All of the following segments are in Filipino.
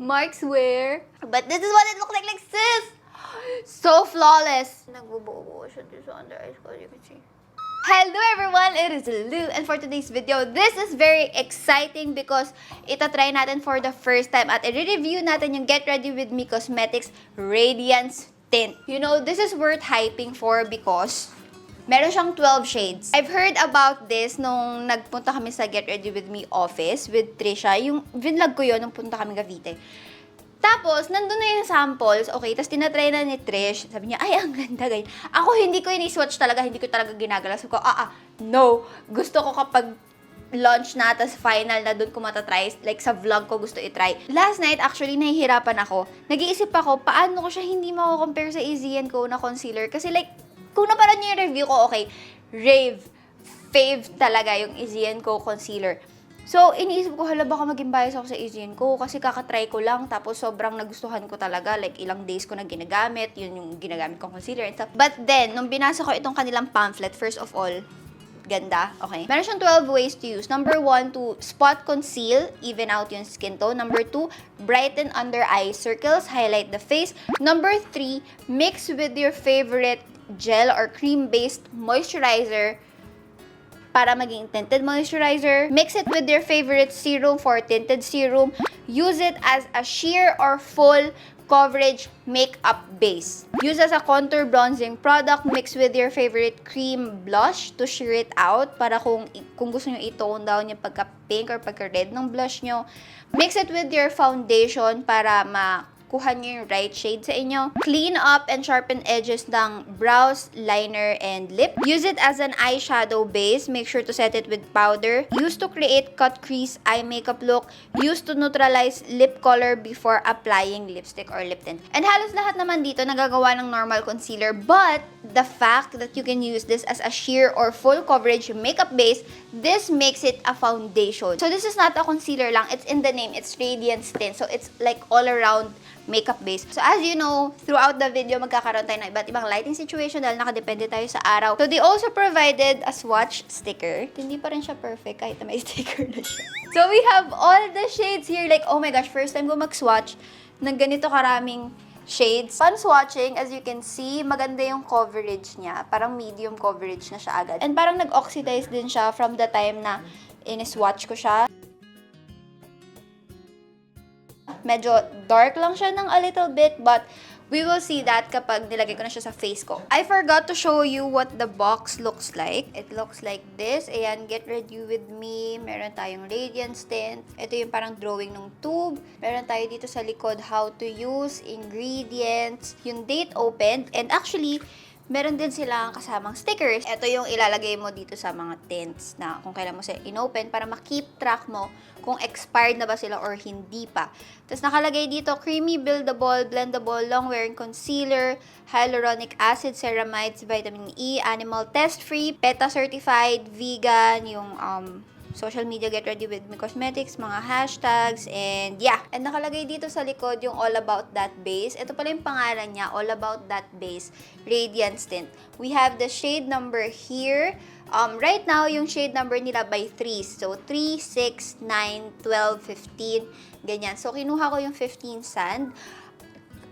Mark's wear. But this is what it looks like sis! So flawless! Nagbubuo siya dito sa under eyes ko, you can see. Hello everyone! It is Lou, and for today's video, this is very exciting because itatry natin for the first time at i-review natin yung Get Ready With Me Cosmetics Radiance Tint. You know, this is worth hyping for because meron siyang 12 shades. I've heard about this nung nagpunta kami sa Get Ready With Me office with Trisha. Yung vlog ko yun nung punta kami Cavite. Tapos, nandun na yung samples, okay, tapos tinatry na ni Trish, sabi niya, ay, ang ganda, ganyan. Ako, hindi ko ini-swatch talaga, hindi ko talaga ginagala. So, no. Gusto ko kapag launch na, tapos final na dun ko matatry, like sa vlog ko gusto itry. Last night, actually, nahihirapan ako. Nag-iisip ako, paano ko siya hindi mako-compare sa Asian Co na concealer. Kasi like, kung napanood niyo yung review ko, okay, fave talaga yung Asian Co concealer. So, iniisip ko, hala, baka maging bias ako sa Asian Co kasi kakatry ko lang, tapos sobrang nagustuhan ko talaga. Like, ilang days ko na ginagamit, yun yung ginagamit kong concealer and stuff. But then, nung binasa ko itong kanilang pamphlet, first of all, ganda, okay? Meron siyang 12 ways to use. Number 1, to spot conceal, even out yung skin tone. Number 2, brighten under eye circles, highlight the face. Number 3, mix with your favorite gel or cream-based moisturizer para maging tinted moisturizer. Mix it with your favorite serum for tinted serum. Use it as a sheer or full coverage makeup base. Use as a contour bronzing product. Mix with your favorite cream blush to sheer it out para kung gusto nyo i-tone down yung pagka-pink or pagka-red ng blush nyo. Mix it with your foundation para kuha nyo yung right shade sa inyo. Clean up and sharpen edges ng brows, liner, and lip. Use it as an eyeshadow base. Make sure to set it with powder. Use to create cut crease eye makeup look. Use to neutralize lip color before applying lipstick or lip tint. And halos lahat naman dito nagagawa ng normal concealer, but the fact that you can use this as a sheer or full coverage makeup base, this makes it a foundation. So this is not a concealer lang. It's in the name. It's Radiance Tint. So it's like all around makeup base. So as you know, throughout the video, magkakaroon tayo ng iba't ibang lighting situation dahil nakadepende tayo sa araw. So they also provided a swatch sticker. Hindi pa rin siya perfect kahit na may sticker na siya. So we have all the shades here. Like, oh my gosh, first time ko mag-swatch ng ganito karaming shades. Fun swatching, as you can see, maganda yung coverage niya. Parang medium coverage na siya agad. And parang nag-oxidize din siya from the time na in-swatch ko siya. Medyo dark lang siya ng a little bit, but we will see that kapag nilagay ko na siya sa face ko. I forgot to show you what the box looks like. It looks like this. Ayan, Get Ready With Me. Meron tayong Radiance Tint. Ito yung parang drawing ng tube. Meron tayo dito sa likod how to use, ingredients, yung date opened, and actually, meron din silang kasamang stickers. Ito yung ilalagay mo dito sa mga tints na kung kailan mo sila inopen para ma-keep track mo kung expired na ba sila or hindi pa. Tapos nakalagay dito, creamy, buildable, blendable, long-wearing concealer, hyaluronic acid, ceramides, vitamin E, animal test-free, PETA-certified, vegan, yung social media Get Ready With Me Cosmetics, mga hashtags, and yeah. And nakalagay dito sa likod yung All About That Base. Ito pala yung pangalan niya, All About That Base Radiance Tint. We have the shade number here. Right now, yung shade number nila by 3s. So, 3, 6, 9, 12, 15, ganyan. So, kinuha ko yung 15 sand.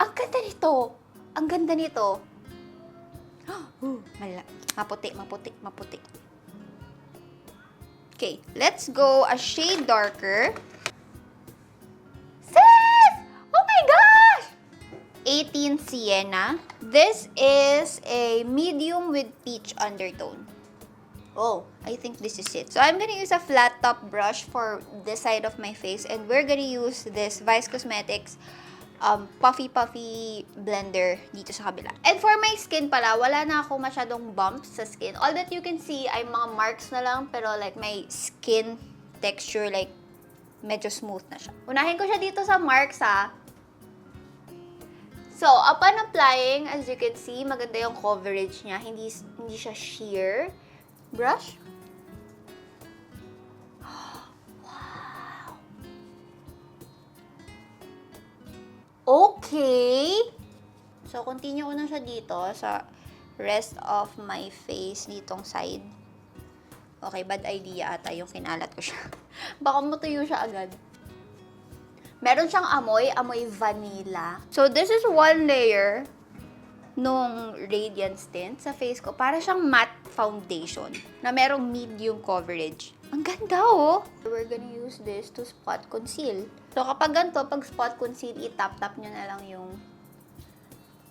Ang ganda nito! Ang ganda nito! Maputi. Okay, let's go a shade darker. Sis! Oh my gosh! 18 Sienna. This is a medium with peach undertone. Oh, I think this is it. So I'm gonna use a flat top brush for this side of my face, and we're gonna use this Vice Cosmetics puffy blender dito sa kabila. And for my skin pala, wala na ako masyadong bumps sa skin. All that you can see ay mga marks na lang, pero like my skin texture like medyo smooth na siya. Unahin ko siya dito sa marks ha. So, upon applying, as you can see, maganda yung coverage niya. Hindi siya sheer. Brush. Okay. So, continue ko na siya dito sa rest of my face ditong side. Okay, bad idea ata yung kinalat ko siya. Baka matuyo siya agad. Meron siyang amoy vanilla. So, this is one layer nung Radiance Tint sa face ko. Para siyang matte foundation na merong medium coverage. Ang ganda, oh! We're gonna use this to spot conceal. So, kapag ganito, pag spot conceal, itap-tap nyo na lang yung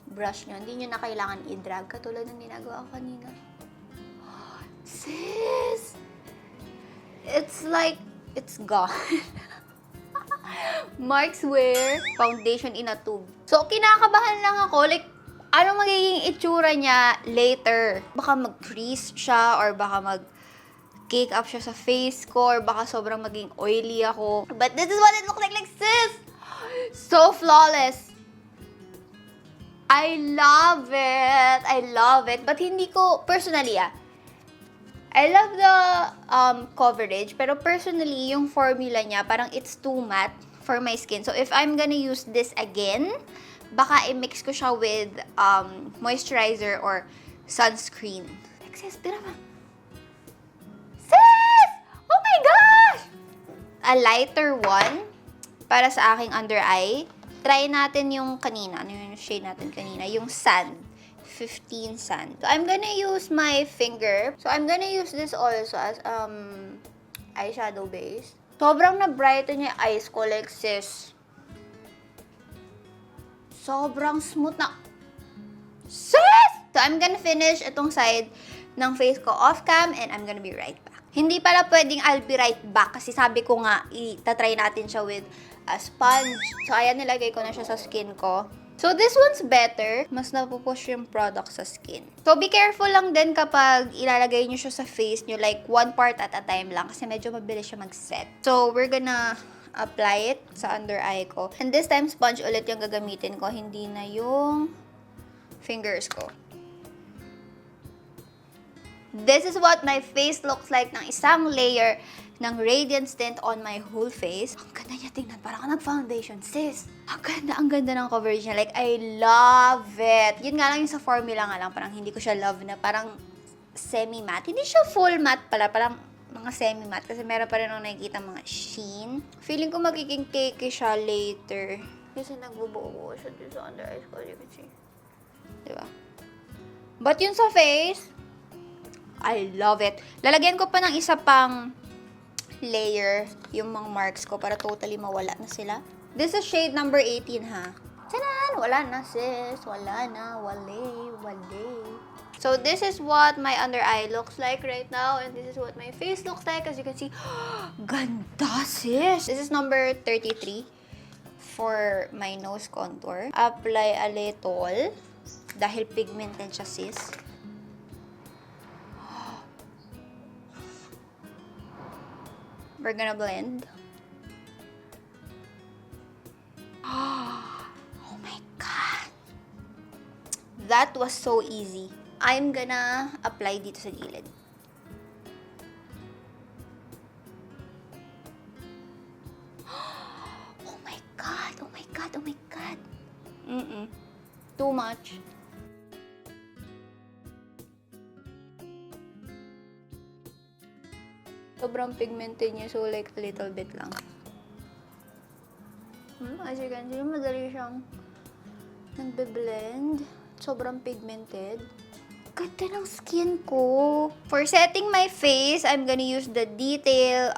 brush nyo. Hindi nyo na kailangan i-drag katulad ng ginagawa ko kanina. Sis! It's like, it's gone. Marks Wear Foundation in a Tube. So, kinakabahan lang ako. Like, ano magiging itsura niya later? Baka mag-crease siya or baka mag-cake up siya sa face ko or baka sobrang maging oily ako. But this is what it looks like sis! So flawless! I love it! I love it. But hindi ko, personally I love the coverage, pero personally, yung formula niya, parang it's too matte for my skin. So, if I'm gonna use this again, baka i-mix ko siya with moisturizer or sunscreen. Like, sis, tira ba? Sis! Oh my gosh! A lighter one para sa aking under eye. Try natin yung kanina. Ano yung shade natin kanina? Yung Sand. 15 Sand. So, I'm gonna use my finger. So, I'm gonna use this also as eyeshadow base. Sobrang na-brighten yung eyes ko, like, sis. Sobrang smooth na. Sis! So, I'm gonna finish itong side ng face ko off-cam and I'm gonna be right back. Hindi pala pwedeng I'll be right back kasi sabi ko nga, itatry natin siya with a sponge. So, ayan, nilagay ko na siya sa skin ko. So, this one's better. Mas napupush yung product sa skin. So, be careful lang din kapag ilalagay nyo siya sa face nyo. Like, one part at a time lang. Kasi medyo mabilis siya mag-set. So, we're gonna apply it sa under eye ko. And this time, sponge ulit yung gagamitin ko. Hindi na yung fingers ko. This is what my face looks like ng isang layer ng Radiance Tint on my whole face. Ang ganda niya tingnan. Parang nag-foundation, sis. Ang ganda ng coverage niya. Like, I love it. Yun nga lang yung sa formula nga lang. Parang hindi ko siya love na parang semi-matte. Hindi siya full matte pala. Parang mga semi-matte. Kasi meron pa rin akong nakikita mga sheen. Feeling ko magiging cakey siya later. Kasi nagbubuo siya dito sa under eyes ko. You can see. Diba? But yun sa face, I love it. Lalagyan ko pa ng isa pang layer yung mga marks ko para totally mawala na sila. This is shade number 18, ha? Tanan! Wala na, sis. Wala na. Wale. So, this is what my under eye looks like right now. And this is what my face looks like. As you can see, ganda, sis! This is number 33 for my nose contour. Apply a little. Dahil pigmented siya, sis. We're gonna blend. Oh my God! That was so easy. I'm gonna apply dito sa gilid. Oh my God! Oh my God! Oh my God! Too much. Sobrang pigmented niya, so like a little bit lang. As you can see, madali siyang nagbe-blend. Sobrang pigmented. Ganda ng skin ko. For setting my face, I'm gonna use the Detail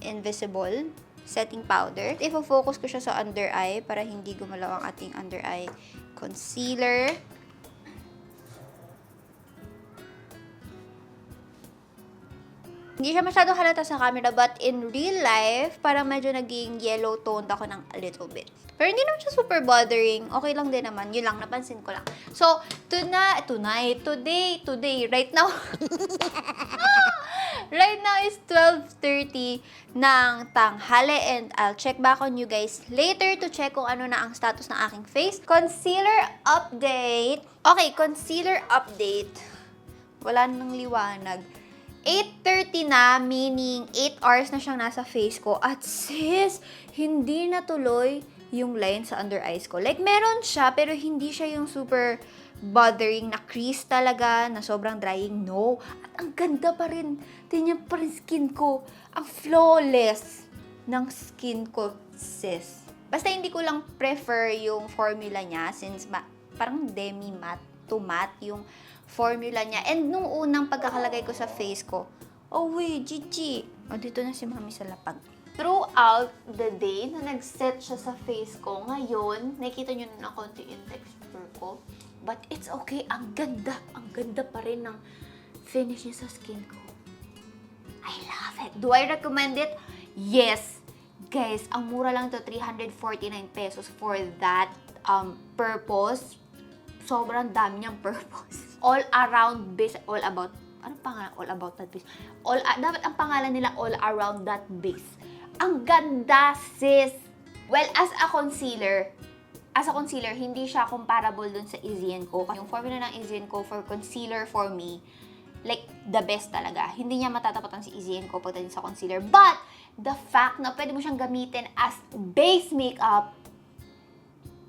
Invisible setting powder. Ifo-focus ko siya sa under eye para hindi gumalaw ang ating under eye concealer. Hindi siya masyadong halata sa camera, but in real life, parang medyo naging yellow toned ako ng a little bit. Pero hindi naman siya super bothering. Okay lang din naman. Yun lang, napansin ko lang. So, today, right now, right now is 12:30 ng tanghali and I'll check back on you guys later to check kung ano na ang status ng aking face. Concealer update. Okay, concealer update. Wala nang liwanag. 8:30 na, meaning 8 hours na siyang nasa face ko. At sis, hindi natuloy yung line sa under eyes ko. Like, meron siya, pero hindi siya yung super bothering na crease talaga, na sobrang drying. No. At ang ganda pa rin. Tingnan pa rin skin ko. Ang flawless ng skin ko, sis. Basta hindi ko lang prefer yung formula niya since parang demi-matte to matte yung formula niya. And nung unang pagkakalagay ko sa face ko, oh wait, Gigi. O, dito na si Mami sa lapag. Throughout the day na nag-set siya sa face ko, ngayon, nakikita nyo na konti yung texture ko. But it's okay. Ang ganda pa rin ng finish niya sa skin ko. I love it. Do I recommend it? Yes. Guys, ang mura lang to, 349 pesos for that purpose. Sobrang dami niyang purpose. All around base, all about, anong pangalan? All about that base. Dapat ang pangalan nila, all around that base. Ang ganda, sis! Well, as a concealer, hindi siya comparable dun sa Isian Co. Yung formula ng Isian Co for concealer for me, like, the best talaga. Hindi niya matatapatan si Isian Co pagdating sa concealer. But, the fact na pwede mo siyang gamitin as base makeup,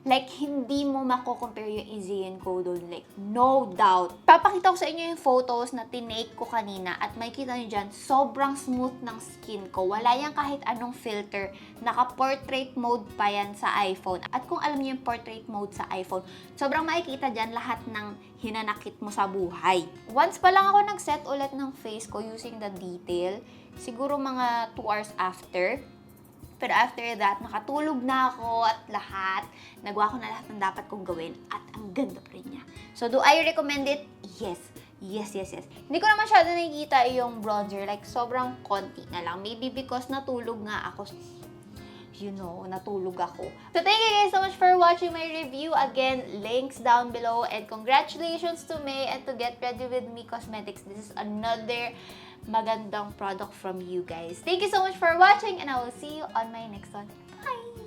like, hindi mo mako-compare yung Isian Co doon. Like, no doubt. Papakita ko sa inyo yung photos na tinake ko kanina at makikita nyo dyan, sobrang smooth ng skin ko. Wala yan kahit anong filter. Naka-portrait mode pa yan sa iPhone. At kung alam niyo yung portrait mode sa iPhone, sobrang makikita dyan lahat ng hinanakit mo sa buhay. Once pa lang ako nag-set ulit ng face ko using the detail, siguro mga 2 hours after. Pero after that, nakatulog na ako at lahat. Nagawa ko na lahat ng dapat kong gawin at ang ganda pa rin niya. So, do I recommend it? Yes. Yes. Hindi ko na masyado nakikita yung bronzer. Like, sobrang konti na lang. Maybe because natulog nga ako. You know, natulog ako. So, thank you guys so much for watching my review. Again, links down below. And congratulations to May and to Get Ready With Me Cosmetics. This is another magandang product from you guys. Thank you so much for watching and I will see you on my next one. Bye!